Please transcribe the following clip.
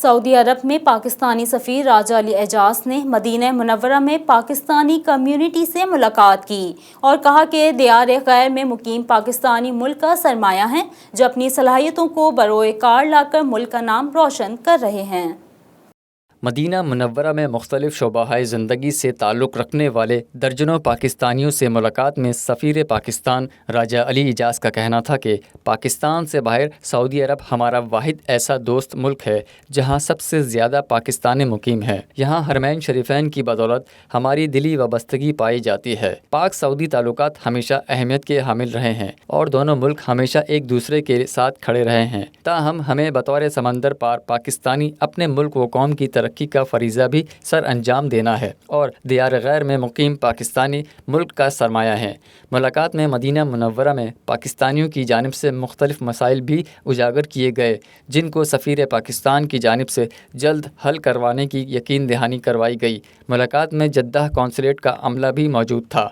سعودی عرب میں پاکستانی سفیر راجہ علی اعجاز نے مدینہ منورہ میں پاکستانی کمیونٹی سے ملاقات کی اور کہا کہ دیار غیر میں مقیم پاکستانی ملک کا سرمایہ ہیں جو اپنی صلاحیتوں کو بروئے کار لا کر ملک کا نام روشن کر رہے ہیں۔ مدینہ منورہ میں مختلف شعبہ زندگی سے تعلق رکھنے والے درجنوں پاکستانیوں سے ملاقات میں سفیر پاکستان راجہ علی اعجاز کا کہنا تھا کہ پاکستان سے باہر سعودی عرب ہمارا واحد ایسا دوست ملک ہے جہاں سب سے زیادہ پاکستانی مقیم ہیں۔ یہاں حرمین شریفین کی بدولت ہماری دلی وابستگی پائی جاتی ہے۔ پاک سعودی تعلقات ہمیشہ اہمیت کے حامل رہے ہیں اور دونوں ملک ہمیشہ ایک دوسرے کے ساتھ کھڑے رہے ہیں۔ تاہم ہمیں بطور سمندر پار پاکستانی اپنے ملک و قوم کی ترقی کا فریضہ بھی سر انجام دینا ہے اور دیار غیر میں مقیم پاکستانی ملک کا سرمایہ ہیں۔ ملاقات میں مدینہ منورہ میں پاکستانیوں کی جانب سے مختلف مسائل بھی اجاگر کیے گئے جن کو سفیر پاکستان کی جانب سے جلد حل کروانے کی یقین دہانی کروائی گئی۔ ملاقات میں جدہ قونصلیٹ کا عملہ بھی موجود تھا۔